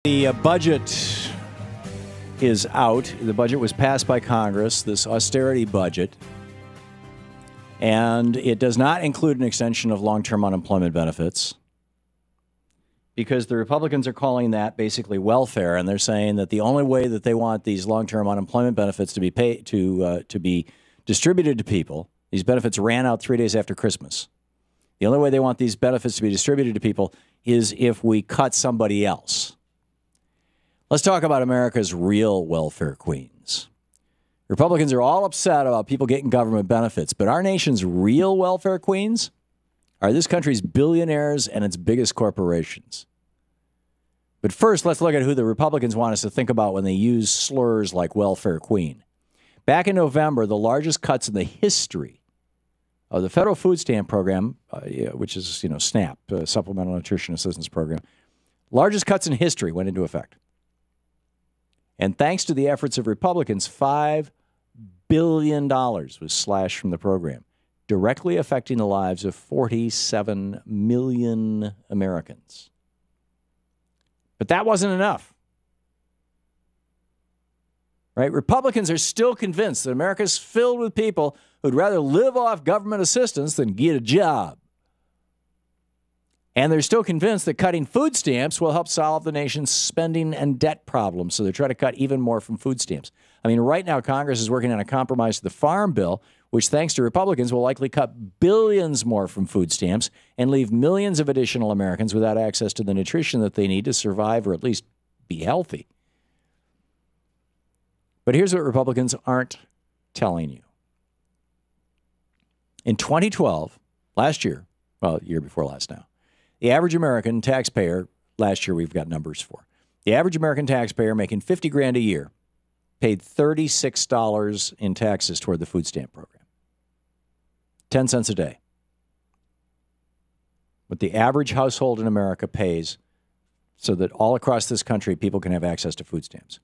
The budget is out. The budget was passed by Congress, this austerity budget, and it does not include an extension of long-term unemployment benefits because the Republicans are calling that basically welfare, and they're saying that the only way that they want these long-term unemployment benefits to be paid to be distributed to people, these benefits ran out 3 days after Christmas. The only way they want these benefits to be distributed to people is if we cut somebody else. Let's talk about America's real welfare queens. Republicans are all upset about people getting government benefits, but our nation's real welfare queens are this country's billionaires and its biggest corporations. But first, let's look at who the Republicans want us to think about when they use slurs like welfare queen. Back in November, the largest cuts in the history of the federal food stamp program, which is, SNAP, Supplemental Nutrition Assistance Program, largest cuts in history went into effect. And thanks to the efforts of Republicans, $5 billion was slashed from the program, directly affecting the lives of 47 million Americans. But that wasn't enough. Right? Republicans are still convinced that America's filled with people who'd rather live off government assistance than get a job. And they're still convinced that cutting food stamps will help solve the nation's spending and debt problems. So they're trying to cut even more from food stamps. I mean, right now, Congress is working on a compromise to the Farm Bill, which, thanks to Republicans, will likely cut billions more from food stamps and leave millions of additional Americans without access to the nutrition that they need to survive or at least be healthy. But here's what Republicans aren't telling you. In 2012, last year, well, year before last now, the average American taxpayer, last year we've got numbers for, the average American taxpayer making $50,000 a year paid $36 in taxes toward the food stamp program. 10 cents a day. What the average household in America pays so that all across this country people can have access to food stamps.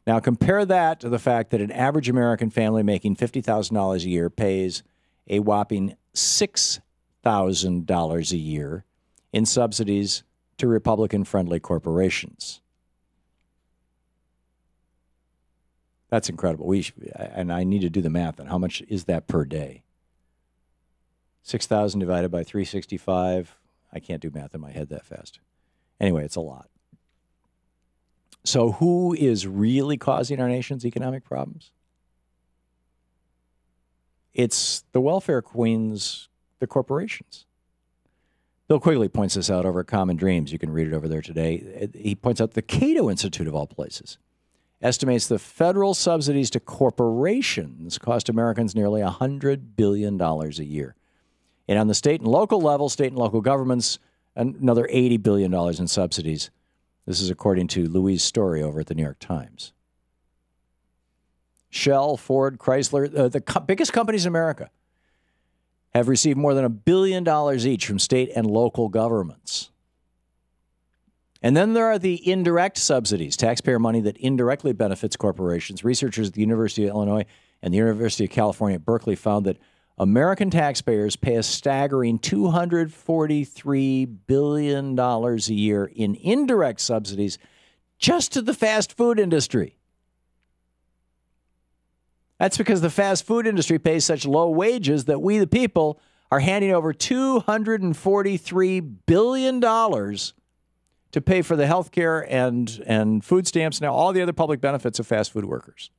Now compare that to the fact that an average American family making $50,000 a year pays a whopping $6,000 a year in subsidies to Republican-friendly corporations. That's incredible. And I need to do the math on how much is that per day. 6,000 divided by 365. I can't do math in my head that fast. Anyway, it's a lot. So who is really causing our nation's economic problems? It's the welfare queens, the corporations. Bill Quigley points this out over at Common Dreams. You can read it over there today. He points out the Cato Institute, of all places, estimates the federal subsidies to corporations cost Americans nearly $100 billion a year. And on the state and local level, state and local governments, another $80 billion in subsidies. This is according to Louise Story over at the New York Times. Shell, Ford, Chrysler, the biggest companies in America, have received more than $1 billion each from state and local governments. And then there are the indirect subsidies, taxpayer money that indirectly benefits corporations. Researchers at the University of Illinois and the University of California at Berkeley found that American taxpayers pay a staggering $243 billion a year in indirect subsidies just to the fast food industry. That's because the fast food industry pays such low wages that we, the people, are handing over $243 billion to pay for the health care and food stamps, now all the other public benefits of fast food workers.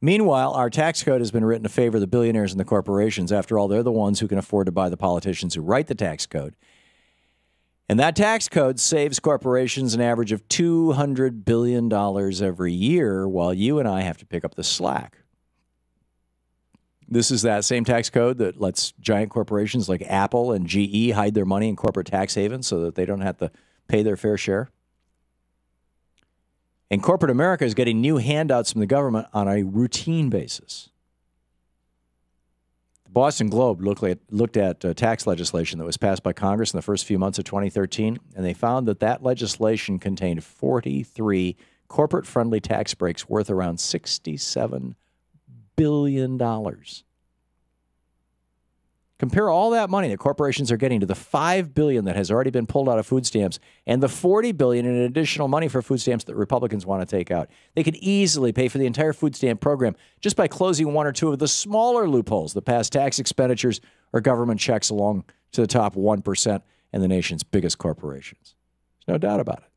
Meanwhile, our tax code has been written to favor the billionaires and the corporations. After all, they're the ones who can afford to buy the politicians who write the tax code. And that tax code saves corporations an average of $200 billion every year, while you and I have to pick up the slack. This is that same tax code that lets giant corporations like Apple and GE hide their money in corporate tax havens so that they don't have to pay their fair share. And corporate America is getting new handouts from the government on a routine basis. The Boston Globe looked at tax legislation that was passed by Congress in the first few months of 2013, and they found that legislation contained 43 corporate-friendly tax breaks worth around $67 billion. Compare all that money that corporations are getting to the $5 billion that has already been pulled out of food stamps and the $40 billion in additional money for food stamps that Republicans want to take out. They could easily pay for the entire food stamp program just by closing one or two of the smaller loopholes that pass tax expenditures or government checks along to the top 1% and the nation's biggest corporations. There's no doubt about it.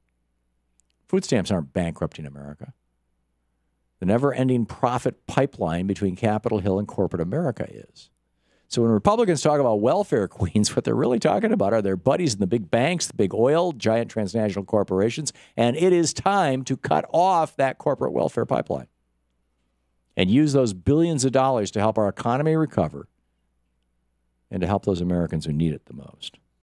Food stamps aren't bankrupting America. The never-ending profit pipeline between Capitol Hill and corporate America is. So when Republicans talk about welfare queens, what they're really talking about are their buddies in the big banks, the big oil, giant transnational corporations, and it is time to cut off that corporate welfare pipeline and use those billions of dollars to help our economy recover and to help those Americans who need it the most.